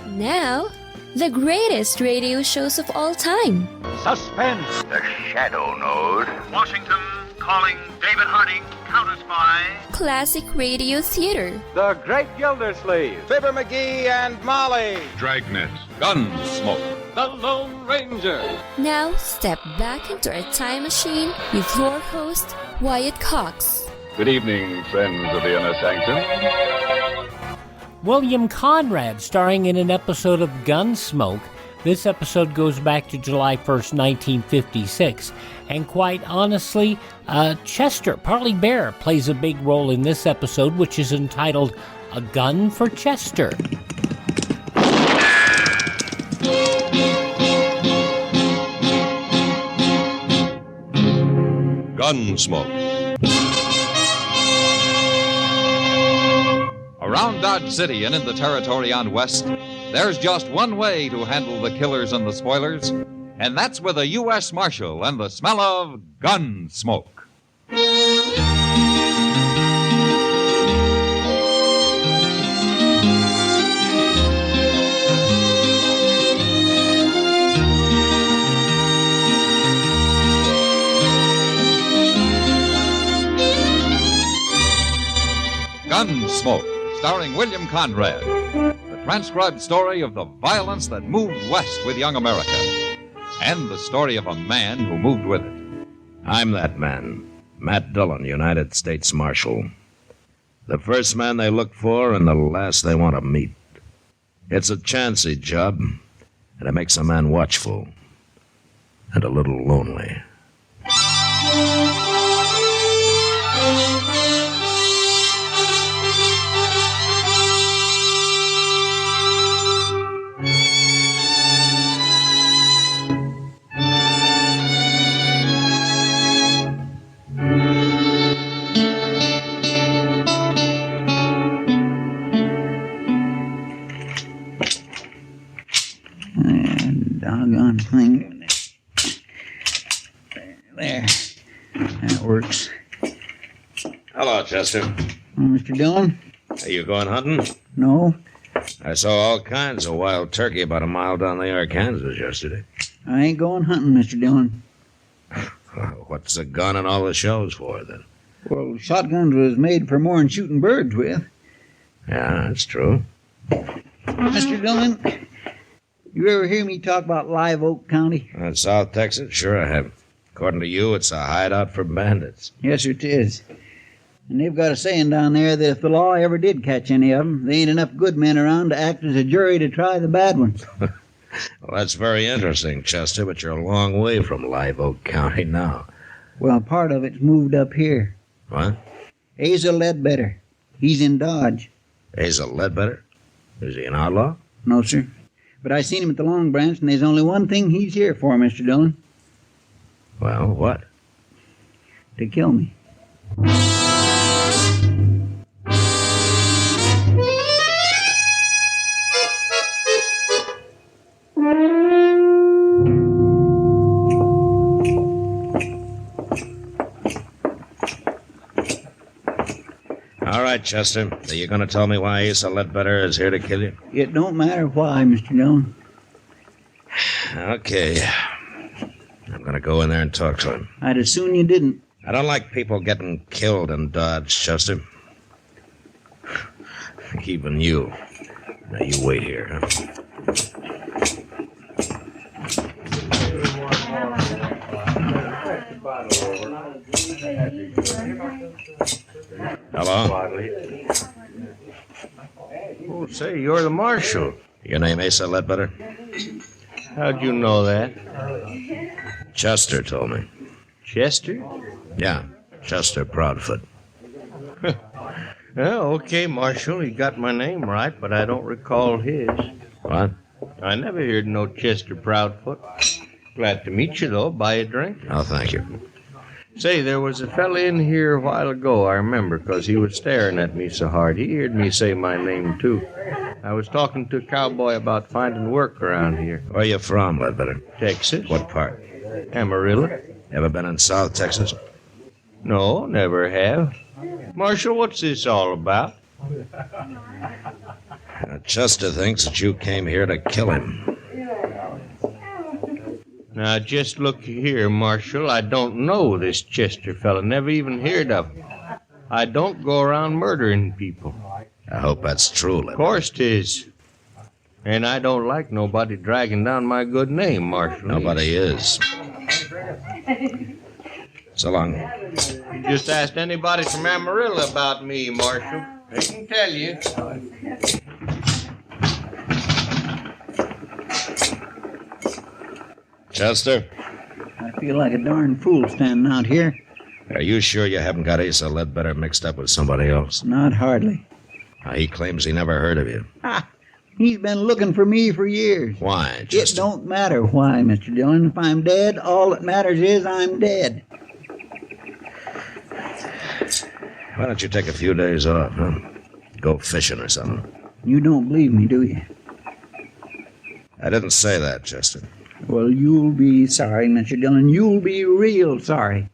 Now, the greatest radio shows of all time. Suspense. The Shadow Node. Washington calling David Harding, counter-spy. Classic radio theater. The Great Gildersleeve. Fibber McGee and Molly. Dragnet. Gunsmoke. The Lone Ranger. Now, step back into our time machine with your host, Wyatt Cox. Good evening, friends of the Inner Sanctum. William Conrad starring in an episode of Gunsmoke. This episode goes back to July 1st, 1956. And quite honestly, Chester, Parley Baer, plays a big role in this episode, which is entitled A Gun for Chester. Gunsmoke. Around Dodge City and in the territory on West, there's just one way to handle the killers and the spoilers, and that's with a U.S. Marshal and the smell of gun smoke. Gunsmoke, starring William Conrad. The transcribed story of the violence that moved west with young America. And the story of a man who moved with it. I'm that man, Matt Dillon, United States Marshal. The first man they look for and the last they want to meet. It's a chancy job, and it makes a man watchful and a little lonely. Doggone thing. There. That works. Hello, Chester. Mr. Dillon? Are you going hunting? No. I saw all kinds of wild turkey about a mile down the Arkansas yesterday. I ain't going hunting, Mr. Dillon. What's the gun and all the shows for, then? Well, shotguns was made for more than shooting birds with. Yeah, that's true. Mr. Dillon, you ever hear me talk about Live Oak County? South Texas? Sure I have. According to you, it's a hideout for bandits. Yes, it is. And they've got a saying down there that if the law ever did catch any of them, there ain't enough good men around to act as a jury to try the bad ones. Well, that's very interesting, Chester, but you're a long way from Live Oak County now. Well, part of it's moved up here. What? Asa Ledbetter. He's in Dodge. Asa Ledbetter? Is he an outlaw? No, sir. But I seen him at the Long Branch, and there's only one thing he's here for, Mr. Dillon. Well, what? To kill me. All right, Chester. Are you going to tell me why Asa Ledbetter is here to kill you? It don't matter why, Mr. Dillon. Okay. I'm going to go in there and talk to him. I'd as soon you didn't. I don't like people getting killed in Dodge, Chester. Even you. Now, you wait here, huh? Hello? Oh, say, you're the marshal. Your name Asa Ledbetter? How'd you know that? Chester told me. Chester? Yeah, Chester Proudfoot. Well, okay, Marshal, you got my name right, but I don't recall his. What? I never heard no Chester Proudfoot. Glad to meet you, though. Buy a drink? Oh, thank you. Say, there was a fella in here a while ago, I remember, 'cause he was staring at me so hard. He heard me say my name, too. I was talking to a cowboy about finding work around here. Where you from, Ledbetter? Texas. What part? Amarillo. Ever been in South Texas? No, never have. Marshal, what's this all about? Chester thinks that you came here to kill him. Now, just look here, Marshal. I don't know this Chester fella. Never even heard of him. I don't go around murdering people. I hope that's true, Ledbetter. Of course 'tis. And I don't like nobody dragging down my good name, Marshal. Nobody is. So long. You just asked anybody from Amarillo about me, Marshal. They can tell you. Chester, I feel like a darn fool standing out here. are you sure you haven't got Asa Ledbetter mixed up with somebody else? Not hardly. He claims he never heard of you. He's been looking for me for years. Why, It Chester? don't matter why, Mr. Dillon. If I'm dead, all that matters is I'm dead. Why don't you take a few days off, huh? Go fishing or something. You don't believe me, do you? I didn't say that, Chester. Well, you'll be sorry, Mr. Dillon. You'll be real sorry.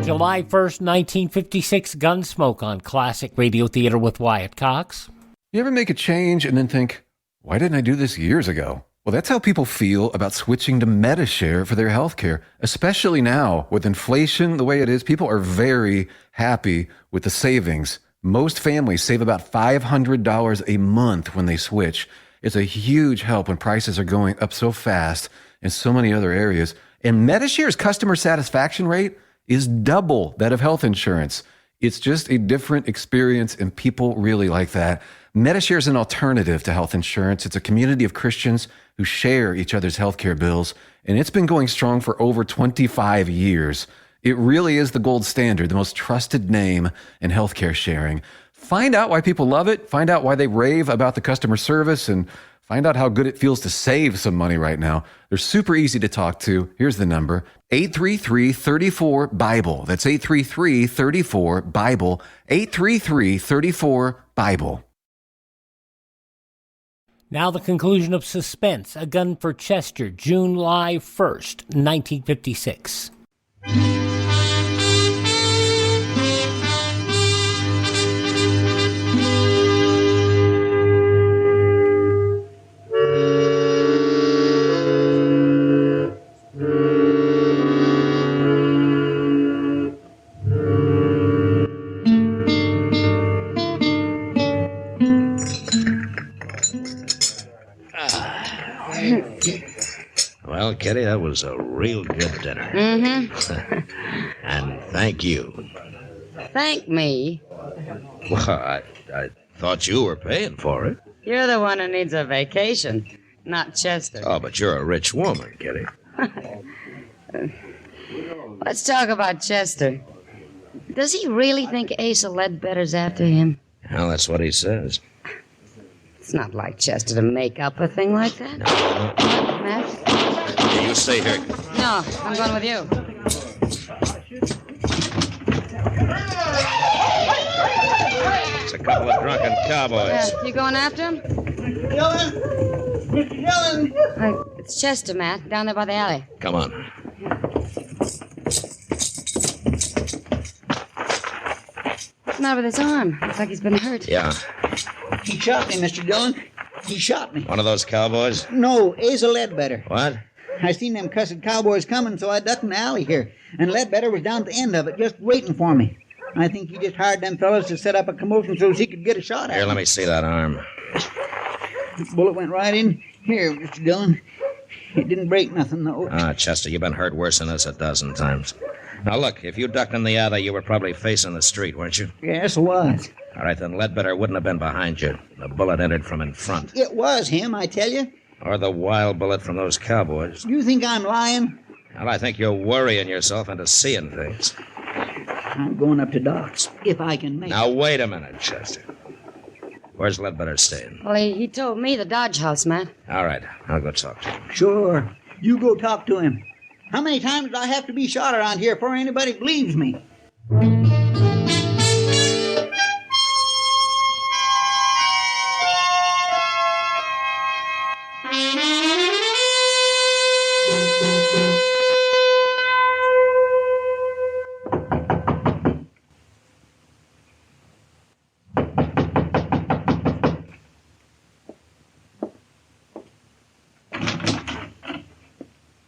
July 1st, 1956, Gunsmoke on Classic Radio Theater with Wyatt Cox. You ever make a change and then think, why didn't I do this years ago? Well, that's how people feel about switching to Medishare for their health care, especially now with inflation the way it is. People are very happy with the savings. Most families save about $500 a month when they switch. It's a huge help when prices are going up so fast in so many other areas. And Medishare's customer satisfaction rate is double that of health insurance. It's just a different experience, and people really like that. Medishare is an alternative to health insurance. It's a community of Christians who share each other's healthcare bills, and it's been going strong for over 25 years. It really is the gold standard, the most trusted name in healthcare sharing. Find out why people love it, find out why they rave about the customer service, and find out how good it feels to save some money right now. They're super easy to talk to. Here's the number, 833-34-BIBLE. That's 833-34-BIBLE, 833-34-BIBLE. Now the conclusion of Suspense, A Gun for Chester, July 1st, 1956. Well, Kitty, that was a real good dinner. Mm-hmm. And thank you. Thank me. Well, I thought you were paying for it. You're the one who needs a vacation, not Chester. Oh, but you're a rich woman, Kitty. Let's talk about Chester. Does he really think Asa Ledbetter's after him? Well, that's what he says. It's not like Chester to make up a thing like that. No. Matt? You stay here. No, I'm going with you. It's a couple of drunken cowboys. You going after him? Dillon! Mr. Dillon! It's Chester, Matt, down there by the alley. Come on. What's the matter with his arm? Looks like he's been hurt. Yeah. He shot me, Mr. Dillon. He shot me. One of those cowboys? No, Asa Ledbetter. What? I seen them cussed cowboys coming, so I ducked in the alley here. And Ledbetter was down at the end of it, just waiting for me. I think he just hired them fellas to set up a commotion so he could get a shot at Here, me. let me see that arm. The bullet went right in here, Mr. Dillon. It didn't break nothing, though. Ah, Chester, you've been hurt worse than this a dozen times. Now, look, if you ducked in the alley, you were probably facing the street, weren't you? Yes, it was. All right, then Ledbetter wouldn't have been behind you. The bullet entered from in front. It was him, I tell you. Or the wild bullet from those cowboys. You think I'm lying? Well, I think you're worrying yourself into seeing things. I'm going up to Doc's, if I can make Now, it. wait a minute, Chester. Where's Ledbetter staying? Well, he told me the Dodge House, Matt. All right, I'll go talk to him. Sure. You go talk to him. How many times do I have to be shot around here before anybody believes me?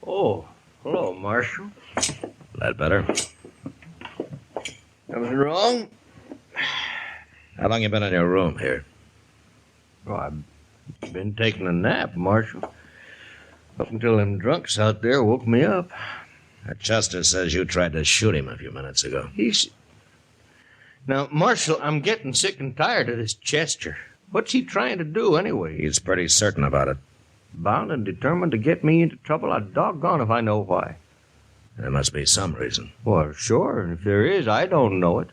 Oh, hello, Marshal. Ledbetter. Something wrong? How long you been in your room here? Oh, I've been taking a nap, Marshal. Up until them drunks out there woke me up. Chester says you tried to shoot him a few minutes ago. Now, Marshal, I'm getting sick and tired of this Chester. What's he trying to do, anyway? He's pretty certain about it. Bound and determined to get me into trouble? I'd doggone if I know why. There must be some reason. Well, sure, and if there is, I don't know it.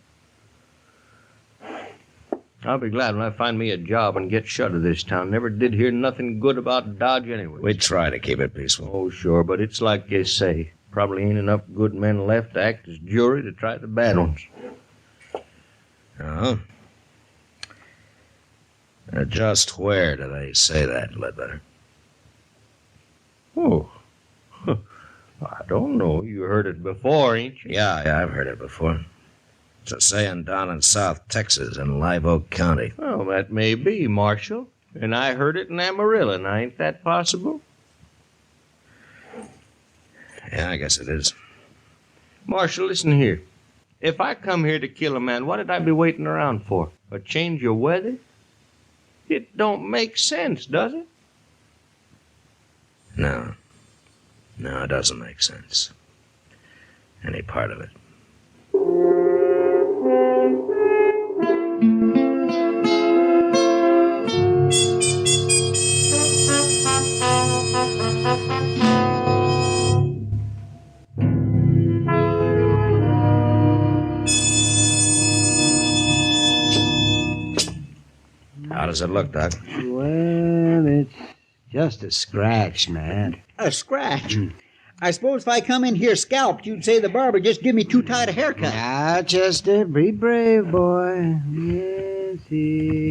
I'll be glad when I find me a job and get shut of this town. Never did hear nothing good about Dodge anyway. We try to keep it peaceful. Oh, sure, but it's like you say. Probably ain't enough good men left to act as jury to try the bad ones. Uh-huh. Just where do they say that, Ledbetter? Oh, I don't know. You heard it before, ain't you? Yeah, I've heard it before. It's a saying down in South Texas in Live Oak County. Well, that may be, Marshal. And I heard it in Amarillo. Now, ain't that possible? Yeah, I guess it is. Marshal, listen here. If I come here to kill a man, what did I be waiting around for? A change of weather? It don't make sense, does it? No, it doesn't make sense. Any part of it. How does it look, Doc? Well, it's just a scratch, man. A scratch? I suppose if I come in here scalped, you'd say the barber just give me too tight a haircut. Now, Chester, be brave, boy. Yes,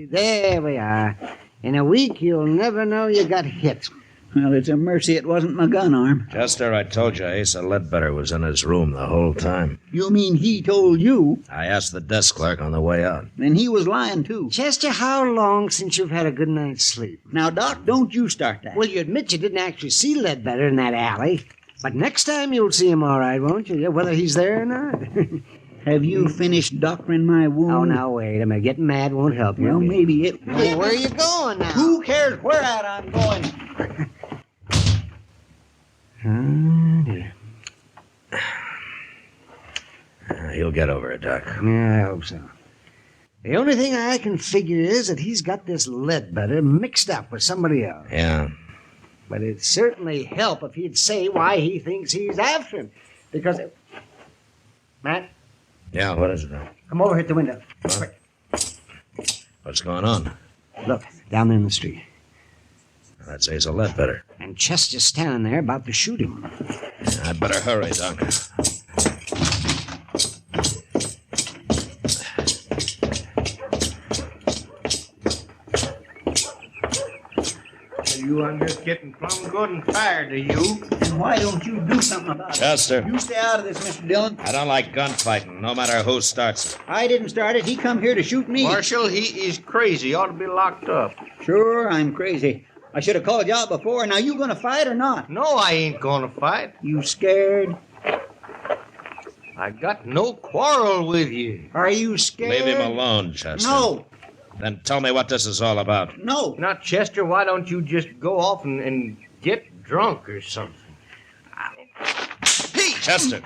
there we are. In a week, you'll never know you got hit. Well, it's a mercy it wasn't my gun arm. Chester, I told you Asa Ledbetter was in his room the whole time. You mean he told you? I asked the desk clerk on the way out. Then he was lying, too. Chester, how long since you've had a good night's sleep? Now, Doc, don't you start that. Well, you admit you didn't actually see Ledbetter in that alley. But next time you'll see him all right, won't you? Whether he's there or not. Have you finished doctoring my wound? Oh, now, wait a minute. Getting mad won't help you. Well, maybe it will. Well, where are you going now? Who cares where at I'm going? Oh, dear. He'll get over it, Doc. Yeah, I hope so. The only thing I can figure is that he's got this Ledbetter mixed up with somebody else. Yeah. But it'd certainly help if he'd say why he thinks he's after him. Because... Matt? Yeah, what is it? Come over here at the window. Huh? What's going on? Look, down there in the street. That's Asa Ledbetter. And Chester's standing there about to shoot him. Yeah, I'd better hurry, Doc. I'm just getting plumb good and tired of you. And why don't you do something about it? Chester. You stay out of this, Mr. Dillon. I don't like gunfighting, no matter who starts it. I didn't start it. He come here to shoot me. Marshal, he is crazy. Ought to be locked up. Sure, I'm crazy. I should have called you out before. Now, you gonna fight or not? No, I ain't gonna fight. You scared? I got no quarrel with you. Are you scared? Leave him alone, Chester. No. Then tell me what this is all about. No. Now, Chester, why don't you just go off and get drunk or something? Hey, Chester.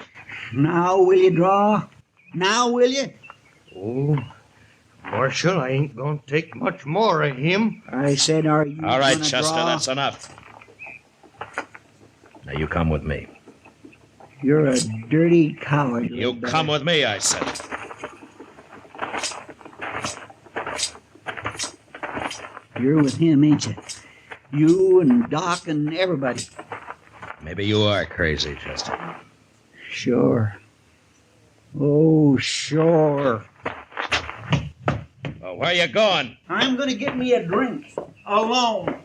Now will you draw? Now will you? Oh, Marshal, I ain't gonna take much more of him. I said, are you All right, gonna Chester, draw? that's enough. Now you come with me. You're a dirty coward. You come with me, I said. You're with him, ain't you? You and Doc and everybody. Maybe you are crazy, Chester. Sure. Oh, sure. Well, where you going? I'm going to get me a drink. Alone.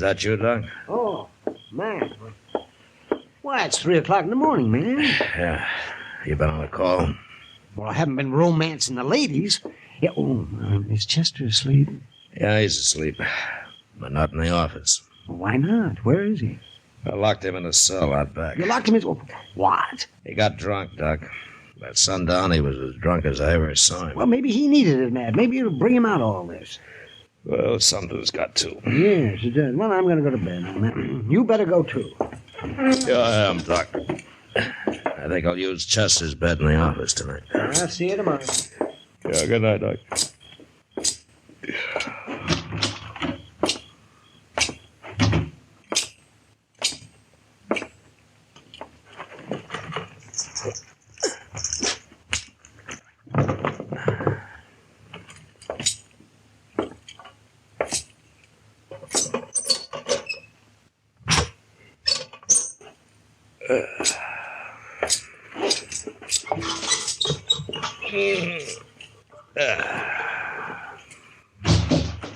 that you, Doc? Oh, man. Why, it's 3 o'clock in the morning, man. Yeah. You been on a call? Well, I haven't been romancing the ladies. Yeah, is Chester asleep? Yeah, he's asleep. But not in the office. Why not? Where is he? I locked him in a cell out back. You locked him in... What? He got drunk, Doc. By sundown, he was as drunk as I ever saw him. Well, maybe he needed it, Ned. Maybe it'll bring him out of all this. Well, something's got to. Yes, it does. Well, I'm going to go to bed on that. You better go, too. Yeah, I am, Doc. I think I'll use Chester's bed in the office tonight. I'll see you tomorrow. Yeah, good night, Doc.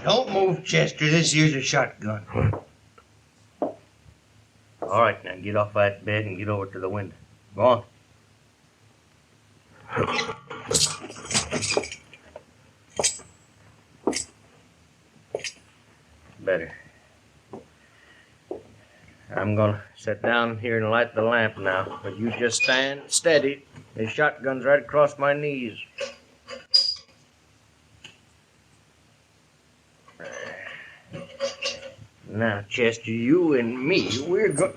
Don't move, Chester. This here's a shotgun. All right, now get off that bed and get over to the window. Go on. Better. I'm gonna sit down here and light the lamp now, but you just stand steady. The shotgun's right across my knees. Now, Chester, you and me, we're going...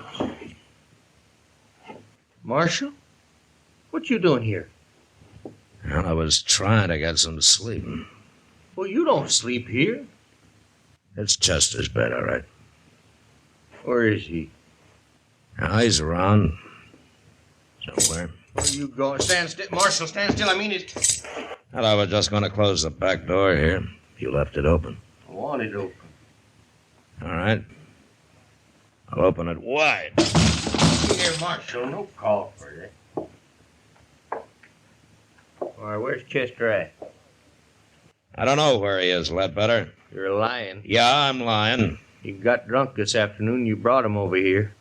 Marshal? What you doing here? Well, I was trying to get some sleep. Well, you don't sleep here. It's Chester's bed, all right. Where is he? Now, he's around somewhere. Where you going? Stand still. Marshal, stand still. I mean it. Well, I was just going to close the back door here. You left it open. I want it open. All right. I'll open it wide. Here, Marshal, no call for that. All right, where's Chester at? I don't know where he is, Ledbetter. You're lying. Yeah, I'm lying. He got drunk this afternoon. You brought him over here.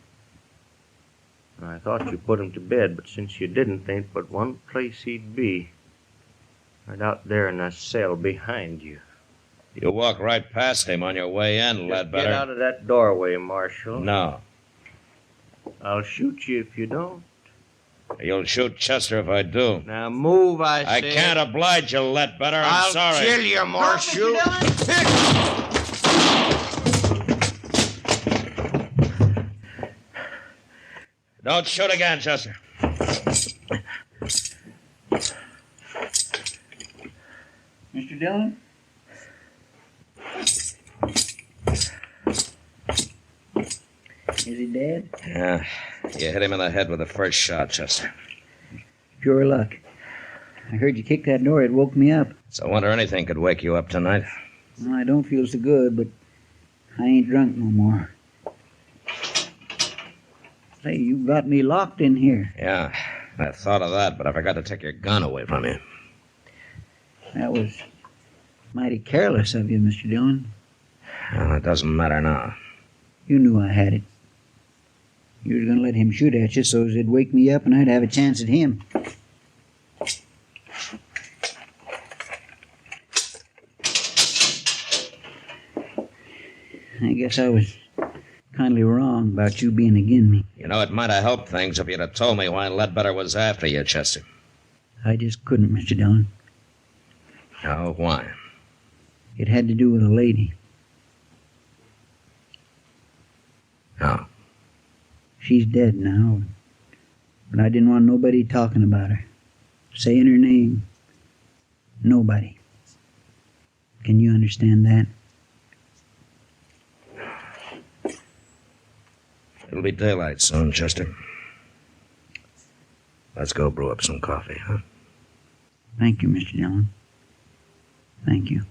I thought you put him to bed, but since you didn't, there ain't but one place he'd be. Right out there in that cell behind you. You walk right past him on your way in, Ledbetter. Get out of that doorway, Marshal. No. I'll shoot you if you don't. You'll shoot Chester if I do. Now move, I I said. can't oblige you, Ledbetter. I'm sorry. I'll kill you, Marshal. Don't shoot again, Chester. Mr. Dillon? Is he dead? Yeah. You hit him in the head with the first shot, Chester. Pure luck. I heard you kick that door. It woke me up. It's a wonder anything could wake you up tonight. Well, I don't feel so good, but I ain't drunk no more. Say, you got me locked in here. Yeah, I thought of that, but I forgot to take your gun away from you. That was mighty careless of you, Mr. Dillon. Well, it doesn't matter now. You knew I had it. You was going to let him shoot at you so it'd wake me up and I'd have a chance at him. I guess I was kindly wrong about you being agin me. You know, it might have helped things if you'd have told me why Ledbetter was after you, Chester. I just couldn't, Mr. Dillon. Oh, why? It had to do with a lady. Oh. She's dead now, but I didn't want nobody talking about her, saying her name. Nobody. Can you understand that? It'll be daylight soon, Chester. Let's go brew up some coffee, huh? Thank you, Mr. Dillon. Thank you.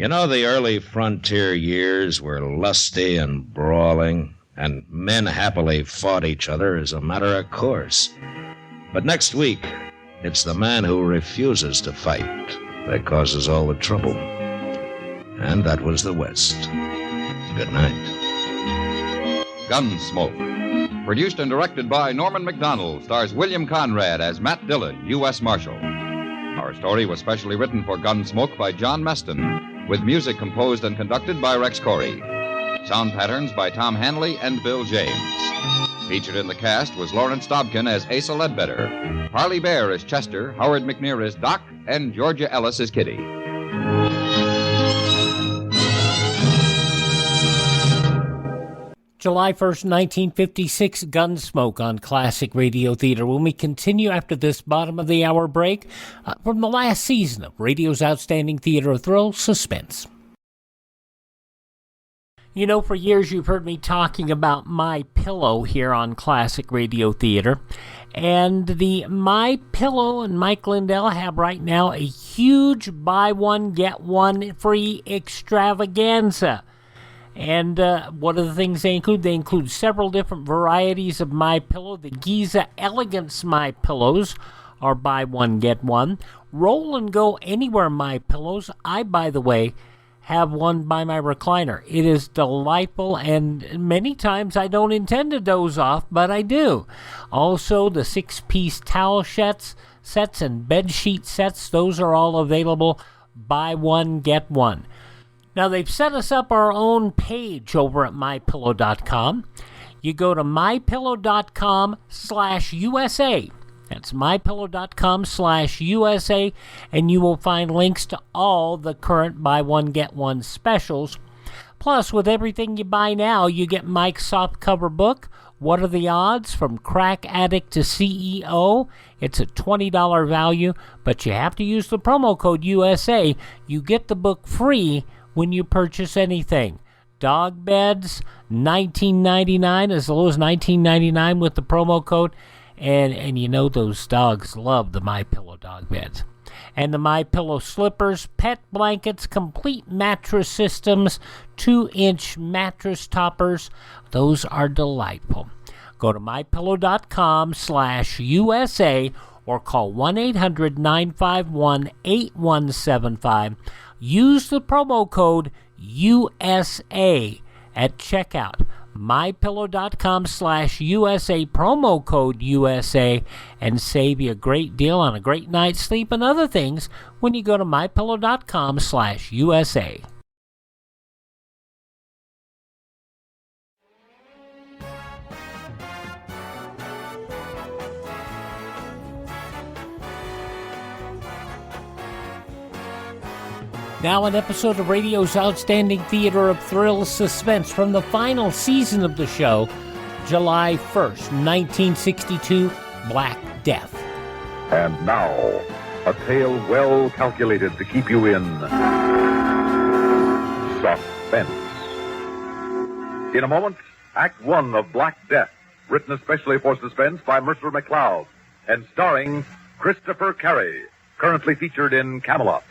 You know, the early frontier years were lusty and brawling, and men happily fought each other as a matter of course. But next week, it's the man who refuses to fight that causes all the trouble. And that was the West. Good night. Gunsmoke. Produced and directed by Norman Macdonald, stars William Conrad as Matt Dillon, U.S. Marshal. Our story was specially written for Gunsmoke by John Meston, with music composed and conducted by Rex Corey. Sound patterns by Tom Hanley and Bill James. Featured in the cast was Lawrence Dobkin as Asa Ledbetter, Parley Baer as Chester, Howard McNear as Doc, and Georgia Ellis as Kitty. July 1st, 1956, Gunsmoke on Classic Radio Theater. When we continue after this bottom-of-the-hour break from the last season of radio's outstanding theater of thrill, Suspense. You know, for years you've heard me talking about My Pillow here on Classic Radio Theater. And the My Pillow and Mike Lindell have right now a huge buy one, get one free extravaganza. And what are the things they include? They include several different varieties of My Pillow. The Giza Elegance My Pillows are buy one, get one. Roll and Go Anywhere My Pillows. I, by the way, have one by my recliner. It is delightful, and many times I don't intend to doze off, but I do. Also, the 6-piece towel sets and bed sheet sets, those are all available. Buy one, get one. Now, they've set us up our own page over at MyPillow.com. You go to MyPillow.com/USA. That's MyPillow.com/USA, and you will find links to all the current buy one, get one specials. Plus, with everything you buy now, you get Mike's softcover book, What Are the Odds? From Crack Addict to CEO. It's a $20 value, but you have to use the promo code USA. You get the book free when you purchase anything. Dog beds, $19.99, as low as $19.99 with the promo code. And you know those dogs love the MyPillow dog beds. And the MyPillow slippers, pet blankets, complete mattress systems, 2-inch mattress toppers. Those are delightful. Go to MyPillow.com/USA or call 1-800-951-8175. Use the promo code USA at checkout. MyPillow.com/USA, promo code USA, and save you a great deal on a great night's sleep and other things when you go to MyPillow.com/USA. Now an episode of radio's outstanding theater of thrill suspense from the final season of the show, July 1st, 1962, Black Death. And now, a tale well calculated to keep you in suspense. In a moment, Act 1 of Black Death, written especially for Suspense by Mercer McLeod, and starring Christopher Carey, currently featured in Camelot.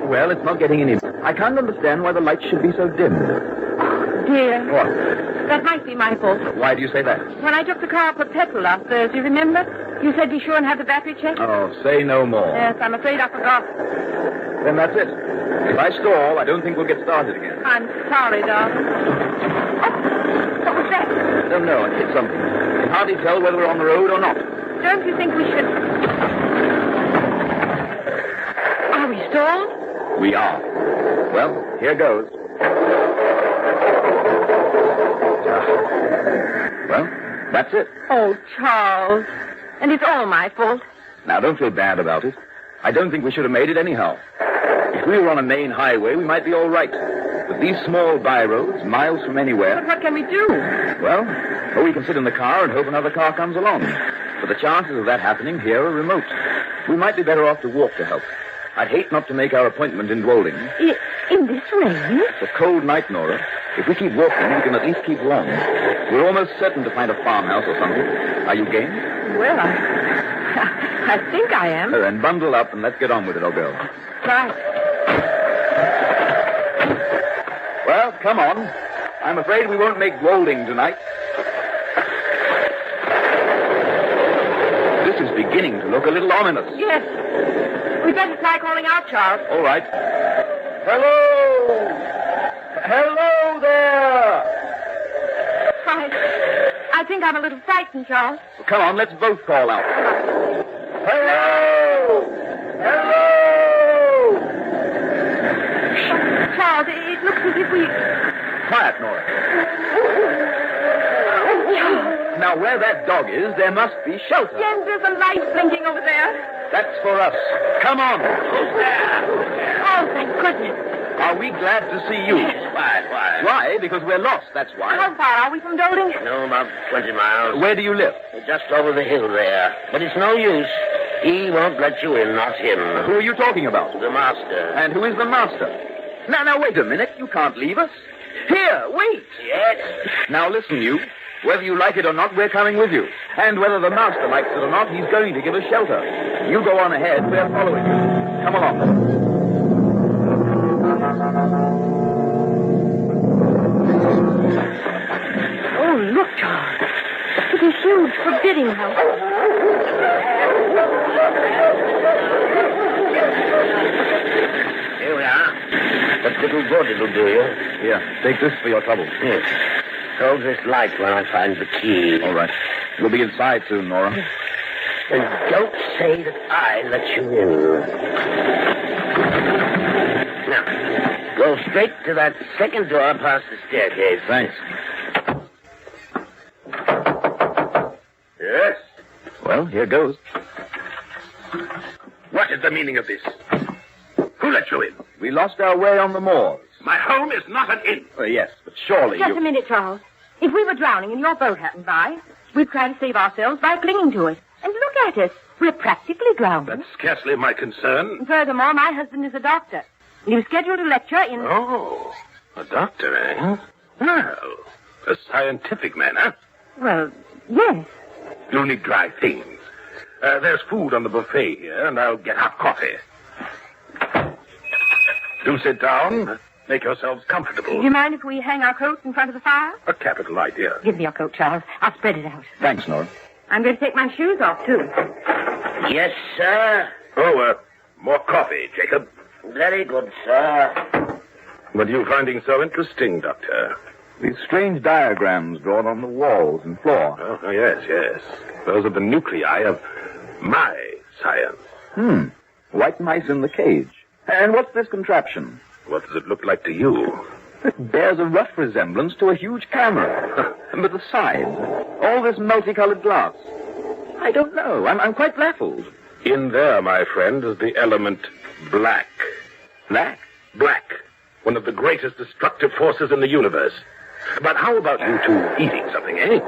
Well, it's not getting any. I can't understand why the lights should be so dim. Oh, dear. What? That might be my fault. Why do you say that? When I took the car up for petrol last Thursday, remember? You said be sure and have the battery checked? Oh, say no more. Yes, I'm afraid I forgot. Then that's it. If I stall, I don't think we'll get started again. I'm sorry, darling. Oh, what was that? I don't know. I hit something. I can hardly tell whether we're on the road or not. Don't you think we should... Are we stalled? We are. Well, here goes. Well, that's it. Oh, Charles. And it's all my fault. Now, don't feel bad about it. I don't think we should have made it anyhow. If we were on a main highway, we might be all right. But these small by-roads, miles from anywhere... But what can we do? Well, we can sit in the car and hope another car comes along. But the chances of that happening here are remote. We might be better off to walk to help. I'd hate not to make our appointment in Wolding. In this rain? It's a cold night, Nora. If we keep walking, we can at least keep warm. We're almost certain to find a farmhouse or something. Are you game? Well, I think I am. Then bundle up and let's get on with it, old girl. Right. Well, come on. I'm afraid we won't make Wolding tonight. This is beginning to look a little ominous. Yes. We'd better try calling out, Charles. All right. Hello! Hello there! I think I'm a little frightened, Charles. Well, come on, let's both call out. Hello! Hello! Charles, it looks as if we... Quiet, Nora. Now, where that dog is, there must be shelter. Yes, there's a light blinking over there. That's for us. Come on. Who's there? Oh, thank goodness. Are we glad to see you? Why? Why? Because we're lost, that's why. How far are we from Dolding? No, about 20 miles. Where do you live? Just over the hill there. But it's no use. He won't let you in, not him. Who are you talking about? The master. And who is the master? Now, wait a minute. You can't leave us. Here, wait. Yes? Now, listen, you. Whether you like it or not, we're coming with you. And whether the master likes it or not, he's going to give us shelter. You go on ahead. We're following you. Come along. Oh, look, Charles. It's a huge, forbidding house. Here we are. What little good it'll do you. Here, take this for your trouble. Yes. Hold this light when I find the key. All right. We'll be inside soon, Nora. And don't say that I let you in. Now, go straight to that second door past the staircase. Thanks. Yes? Well, here goes. What is the meaning of this? Who let you in? We lost our way on the moors. My home is not an inn. Yes, but surely Just a minute, Charles. If we were drowning and your boat happened by, we'd try to save ourselves by clinging to it. And look at us. We're practically drowned. That's scarcely my concern. And furthermore, my husband is a doctor. And he was scheduled to lecture in... Oh, a doctor, eh? Well, a scientific man, huh? Well, yes. You'll need dry things. There's food on the buffet here, and I'll get hot coffee. Do sit down. Make yourselves comfortable. Do you mind if we hang our coats in front of the fire? A capital idea. Give me your coat, Charles. I'll spread it out. Thanks, Nora. I'm going to take my shoes off, too. Yes, sir. Oh, more coffee, Jacob. Very good, sir. What are you finding so interesting, Doctor? These strange diagrams drawn on the walls and floor. Oh, yes. Those are the nuclei of my science. White mice in the cage. And what's this contraption? What does it look like to you? It bears a rough resemblance to a huge camera. But the sides, all this multicolored glass. I don't know. I'm quite baffled. In there, my friend, is the element black. Black? Black. One of the greatest destructive forces in the universe. But how about you two eating something, eh?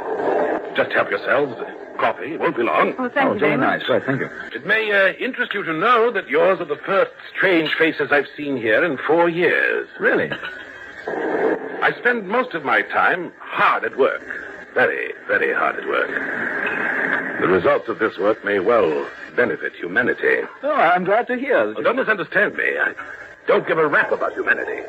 Just help yourselves. Coffee won't be long. Oh, thank you very nice. Right, thank you. It may interest you to know that yours are the first strange faces I've seen here in 4 years. Really? I spend most of my time hard at work. Very, very hard at work. The results of this work may well benefit humanity. Oh, I'm glad to hear. Don't misunderstand me. I don't give a rap about humanity.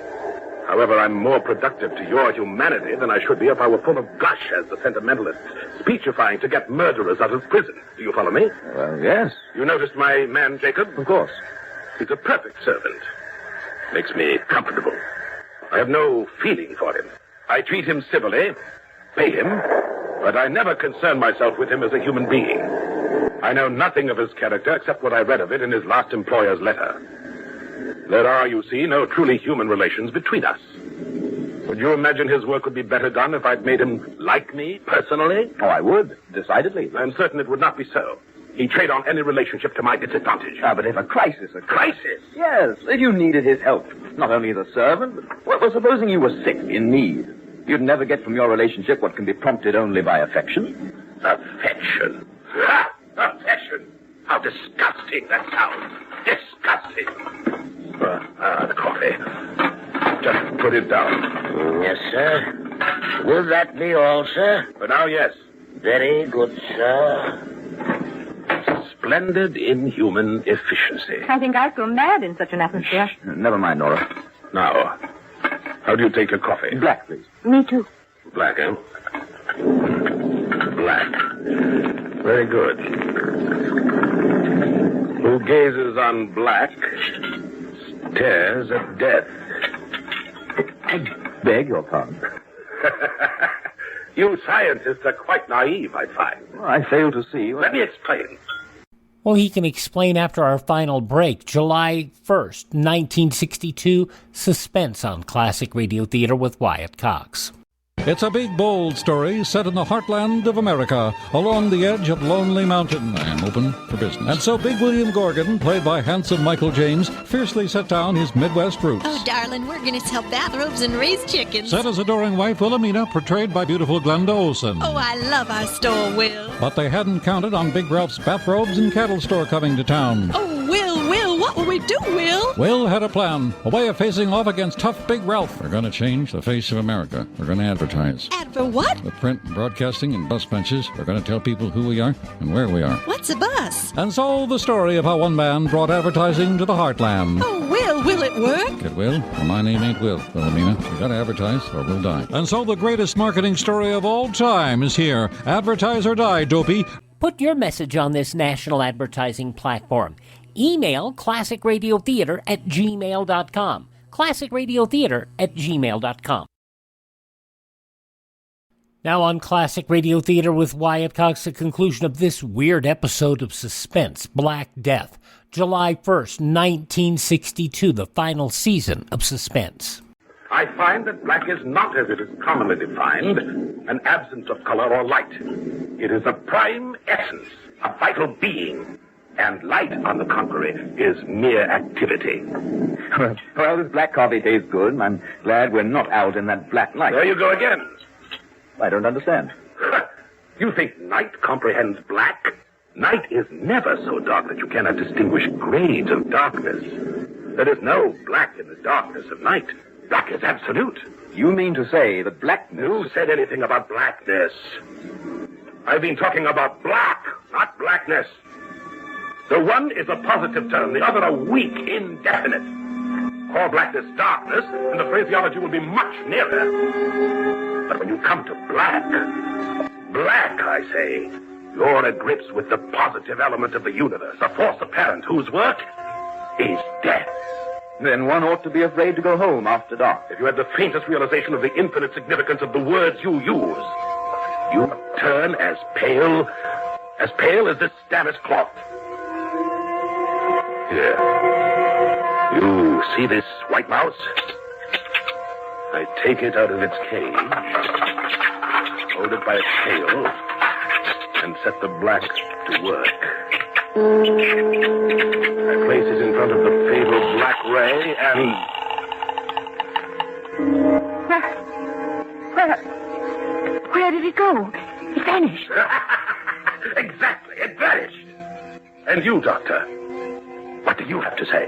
However, I'm more productive to your humanity than I should be if I were full of gush as the sentimentalist, speechifying to get murderers out of prison. Do you follow me? Well, yes. You noticed my man, Jacob? Of course. He's a perfect servant. Makes me comfortable. I have no feeling for him. I treat him civilly, pay him, but I never concern myself with him as a human being. I know nothing of his character except what I read of it in his last employer's letter. There are, you see, no truly human relations between us. Would you imagine his work would be better done if I'd made him like me, personally? Oh, I would, decidedly. I'm certain it would not be so. He'd trade on any relationship to my disadvantage. But if a crisis occurred... Crisis? Yes, if you needed his help, not only as a servant, but, well, supposing you were sick, in need. You'd never get from your relationship what can be prompted only by affection. Affection? Ha! Affection! How disgusting that sounds. Disgusting. The coffee. Just put it down. Yes, sir. Will that be all, sir? For now, yes. Very good, sir. Splendid inhuman efficiency. I think I'd go mad in such an atmosphere. Never mind, Nora. Now, how do you take your coffee? Black, please. Me too. Black, eh? Black. Very good. Who gazes on black stares at death. I beg your pardon. You scientists are quite naive, I find. Well, I fail to see. Let me explain. Well, he can explain after our final break. July 1st, 1962, Suspense on Classic Radio Theater with Wyatt Cox. It's a big, bold story set in the heartland of America, along the edge of Lonely Mountain. I am open for business. And so Big William Gorgon, played by handsome Michael James, fiercely set down his Midwest roots. Oh, darling, we're going to sell bathrobes and raise chickens. Set his adoring wife, Wilhelmina, portrayed by beautiful Glenda Olsen. Oh, I love our store, Will. But they hadn't counted on Big Ralph's bathrobes and cattle store coming to town. Oh, Will, what will we do, Will? Will had a plan, a way of facing off against tough Big Ralph. We're going to change the face of America. We're going to advertise. Ad for what? With print, broadcasting, and bus benches, we're going to tell people who we are and where we are. What's a bus? And so the story of how one man brought advertising to the heartland. Oh, will it work? It will. Well, my name ain't Will, Wilhelmina. We got to advertise or we'll die. And so the greatest marketing story of all time is here. Advertise or die, dopey. Put your message on this national advertising platform. Email classicradiotheater@gmail.com. classicradiotheater@gmail.com. Now on Classic Radio Theater with Wyatt Cox, the conclusion of this weird episode of Suspense, Black Death, July 1st, 1962, the final season of Suspense. I find that black is not, as it is commonly defined, an absence of color or light. It is a prime essence, a vital being. And light, on the contrary, is mere activity. Well, this black coffee tastes good. I'm glad we're not out in that black light. There you go again. I don't understand. You think night comprehends black? Night is never so dark that you cannot distinguish grades of darkness. There is no black in the darkness of night. Black is absolute. You mean to say that blackness... Who said anything about blackness? I've been talking about black, not blackness. The one is a positive term, the other a weak, indefinite. Call blackness darkness, and the phraseology will be much nearer. But when you come to black, I say, you're at grips with the positive element of the universe, a force apparent whose work is death. Then one ought to be afraid to go home after dark. If you had the faintest realization of the infinite significance of the words you use, you'd turn as pale as this damask cloth. Here. You see this white mouse? I take it out of its cage, hold it by its tail, and set the black to work. I place it in front of the fatal black ray and... Where did it go? It vanished. Exactly, it vanished. And you, Doctor, what do you have to say?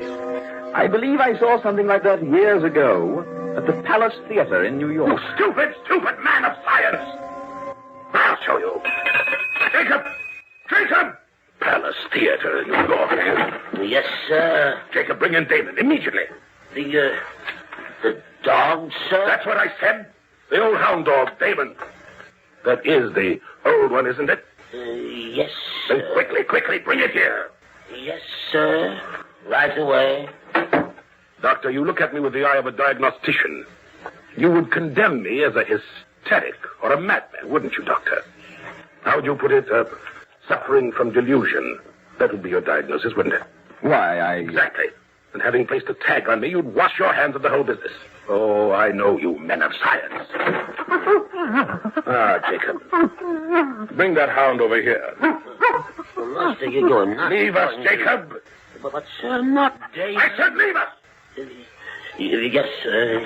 I believe I saw something like that years ago at the Palace Theater in New York. You stupid man of science! I'll show you. Jacob! Palace Theater in New York. Yes, sir. Jacob, bring in Damon immediately. The dog, sir? That's what I said. The old hound dog, Damon. That is the old one, isn't it? Yes, Then sir. quickly, bring it here. Yes, sir. Right away. Doctor, you look at me with the eye of a diagnostician. You would condemn me as a hysteric or a madman, wouldn't you, Doctor? How would you put it? Suffering from delusion. That would be your diagnosis, wouldn't it? Why, Exactly. And having placed a tag on me, you'd wash your hands of the whole business. Oh, I know you men of science. Jacob. Bring that hound over here. Master, you're going nuts. Leave us, Jacob. But sir, not David. I said leave us. Yes, sir.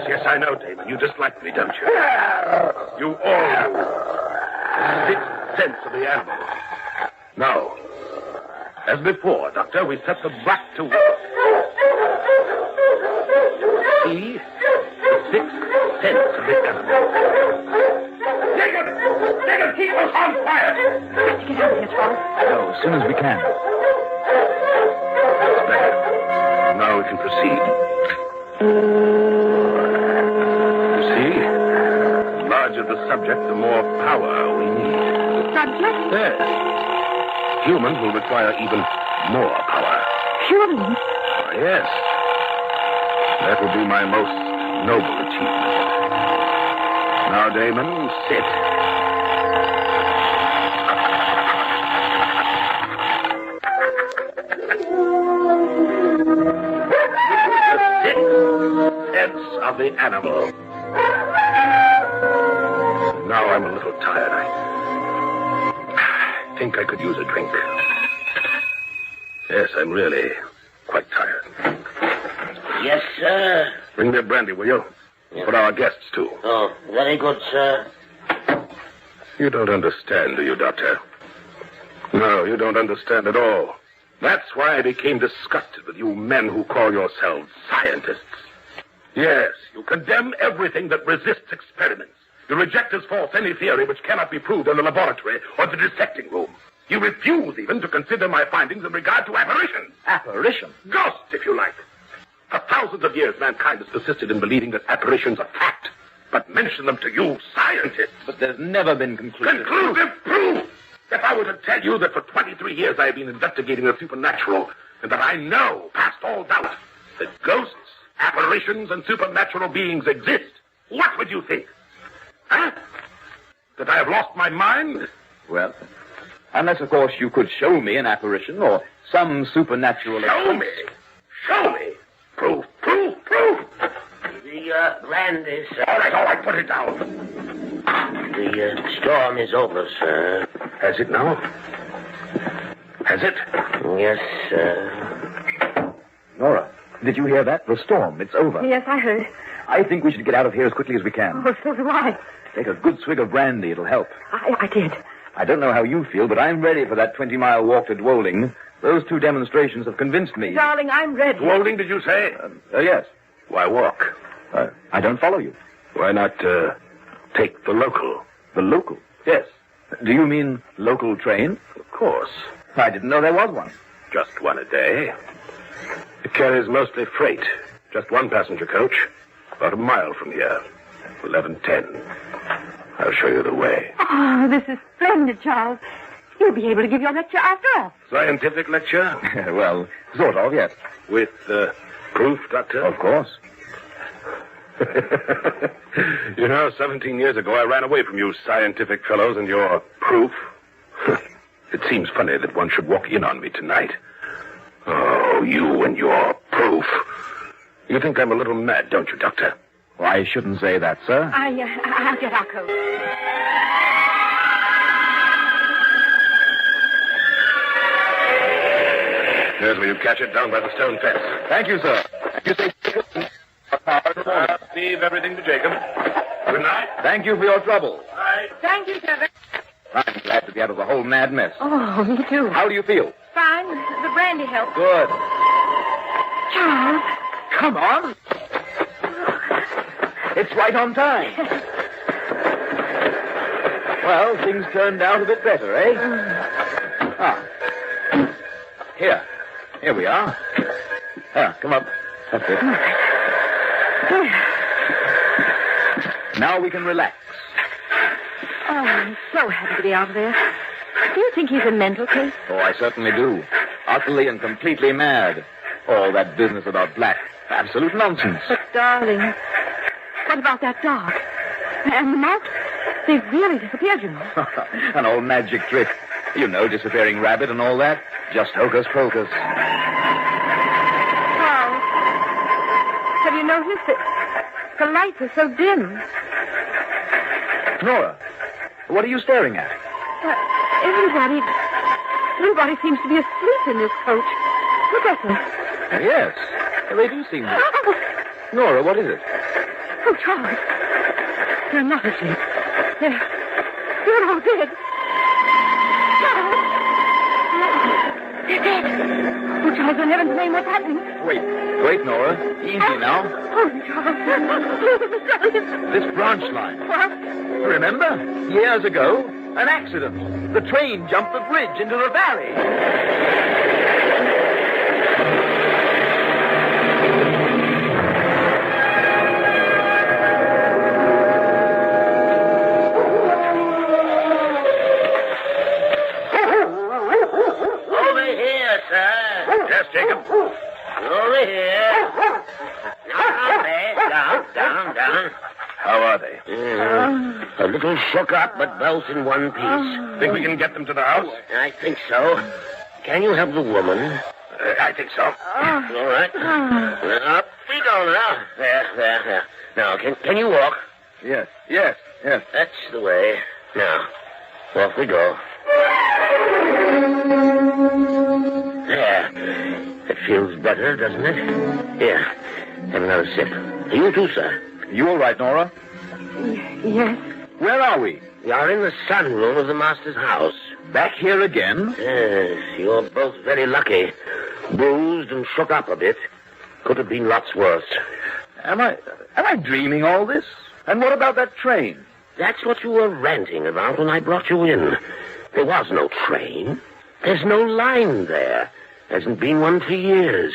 Yes, I know, Damon. You dislike me, don't you? You all do. Sixth sense of the animal. Now, As before, Doctor, we set the brat to work. See? The sixth sense of the animal. Jacob! Jacob, keep us on fire! Let's get out of here, Charles. No, as soon as we can. That's better. Now we can proceed. You see? The larger the subject, the more power we need. Subject? Yes. Humans will require even more power. Humans? Yes. That will be my most noble achievement. Now, Damon, sit. The sixth sense of the animal. Now I'm a little tired. I think I could use a drink. Yes, I'm really quite tired. Yes, sir. Bring me a brandy, will you? For our guests, too. Oh, very good, sir. You don't understand, do you, Doctor? No, you don't understand at all. That's why I became disgusted with you men who call yourselves scientists. Yes, you condemn everything that resists experiments. You reject as false any theory which cannot be proved in the laboratory or the dissecting room. You refuse even to consider my findings in regard to apparitions. Apparition? Ghosts, if you like. For thousands of years, mankind has persisted in believing that apparitions are fact. But mention them to you, scientists. But there's never been conclusive proof! If I were to tell you that for 23 years I have been investigating the supernatural, and that I know, past all doubt, that ghosts, apparitions, and supernatural beings exist, what would you think? Huh? That I have lost my mind? Well, unless, of course, you could show me an apparition or some supernatural... Show me! Show me! Proof! The brandy, sir. All right, put it down. The storm is over, sir. Has it now? Has it? Yes, sir. Nora, did you hear that? The storm, it's over. Yes, I heard. I think we should get out of here as quickly as we can. Oh, so do I. Take a good swig of brandy, it'll help. I did. I don't know how you feel, but I'm ready for that 20-mile walk to Dwoling. Those two demonstrations have convinced me. Darling, I'm ready. Dwoling, did you say? Yes. Why walk? I don't follow you. Why not take the local? The local? Yes. Do you mean local train? Of course. I didn't know there was one. Just one a day. It carries mostly freight. Just one passenger coach. About a mile from here. 11:10. I'll show you the way. Oh, this is splendid, Charles. You'll be able to give your lecture after all. Scientific lecture? Well, sort of, yes. With proof, Doctor? Of course. You know, 17 years ago, I ran away from you scientific fellows and your proof. It seems funny that one should walk in on me tonight. Oh, you and your proof. You think I'm a little mad, don't you, Doctor? Well, I shouldn't say that, sir. I'll get our coat. There's where you catch it down by the stone fence. Thank you, sir. You say... Leave everything to Jacob. Good night. Thank you for your trouble. Bye. Thank you, sir. I'm glad to be out of the whole mad mess. Oh, me too. How do you feel? Fine. The brandy helped. Good. Charles. Come on. It's right on time. Well, things turned out a bit better, eh? Here we are. Come up. That's it. Now we can relax. Oh, I'm so happy to be out of there. Do you think he's a mental case? Oh, I certainly do. Utterly and completely mad. All that business about black. Absolute nonsense. But, darling, what about that dog? And the mouse? They've really disappeared, you know. An old magic trick. You know, disappearing rabbit and all that. Just hocus pocus. Charles, have you noticed that the lights are so dim? Nora, what are you staring at? Everybody seems to be asleep in this coach. Look at them. Yes, they do seem to. Nora, what is it? Oh, Charles, they're not asleep. They're all dead. Charles! Oh, Charles, in heaven's name, what's happening? Wait, Nora. Easy now. Oh, Charles. This branch line. What? Remember? Years ago, an accident. The train jumped the bridge into the valley. Over here, sir. Yes, Jacob? Over here. Down. How are they? A little shook up, but both in one piece. Think we can get them to the house? I think so. Can you help the woman? I think so. All right. Up we go now. There. Now, can you walk? Yes. That's the way. Now, off we go. There. It feels better, doesn't it? Here, have another sip. You too, sir. You all right, Nora? Yes. Where are we? We are in the sunroom of the master's house. Back here again? Yes, you're both very lucky. Bruised and shook up a bit. Could have been lots worse. Am I dreaming all this? And what about that train? That's what you were ranting about when I brought you in. There was no train. There's no line there. Hasn't been one for years.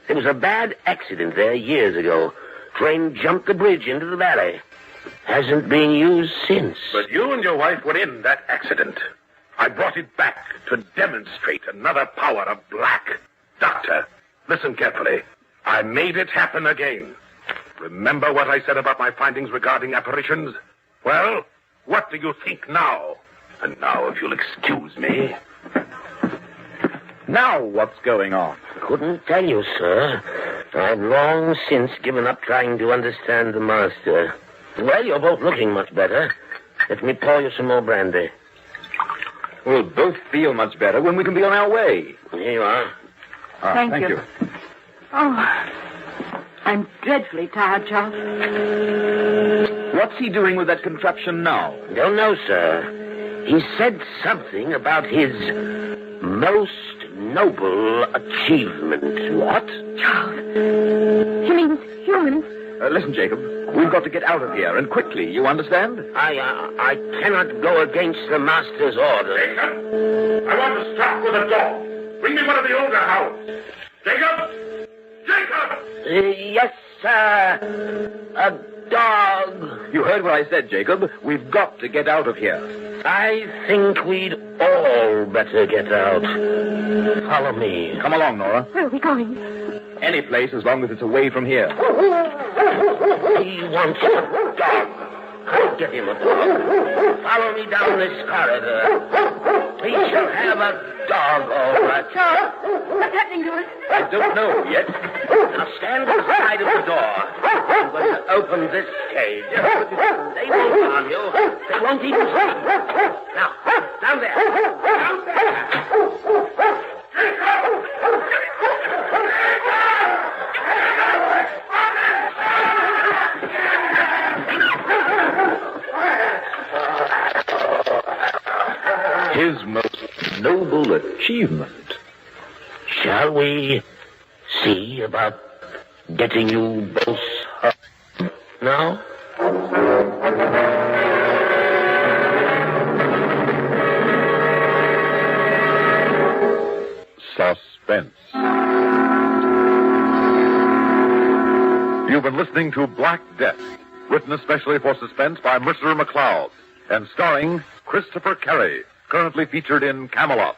There was a bad accident there years ago. Train jumped the bridge into the valley. Hasn't been used since. But you and your wife were in that accident. I brought it back to demonstrate another power of black. Doctor, listen carefully. I made it happen again. Remember what I said about my findings regarding apparitions? Well, what do you think now? And now, if you'll excuse me... Now what's going on? Couldn't tell you, sir. I've long since given up trying to understand the master. Well, you're both looking much better. Let me pour you some more brandy. We'll both feel much better when we can be on our way. Here you are. Thank you. Oh, I'm dreadfully tired, Charles. What's he doing with that contraption now? Don't know, sir. He said something about his most noble achievement. What? Charles. He means humans. Listen, Jacob. We've got to get out of here, and quickly, you understand? I cannot go against the master's orders. Jacob, I want to start with a dog. Bring me one of the older hounds. Jacob! Yes, sir. A dog. You heard what I said, Jacob. We've got to get out of here. I think we'd all better get out. Follow me. Come along, Nora. Where are we going? Any place as long as it's away from here. He wants a dog. I'll get him a dog. Follow me down this corridor. He shall have a dog, all right. Charles, what's happening to us? I don't know yet. Now stand aside of the door. I'm going to open this cage. They won't harm you. They won't even see you. Now, down there. Down there. His most noble achievement. Shall we see about getting you both home now? Suspense. You've been listening to Black Death, written especially for Suspense by Mercer McLeod, and starring Christopher Carey, currently featured in Camelot.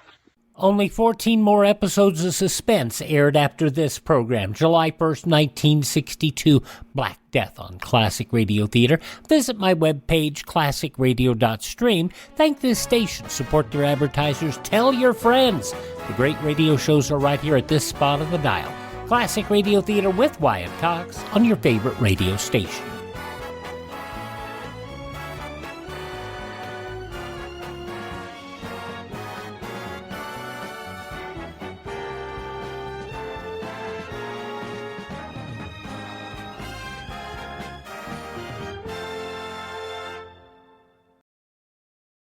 Only 14 more episodes of Suspense aired after this program, July 1st, 1962, Black Death on Classic Radio Theater. Visit my webpage, classicradio.stream. Thank this station, support their advertisers, tell your friends. The great radio shows are right here at this spot of the dial. Classic Radio Theater with Wyatt Cox on your favorite radio station.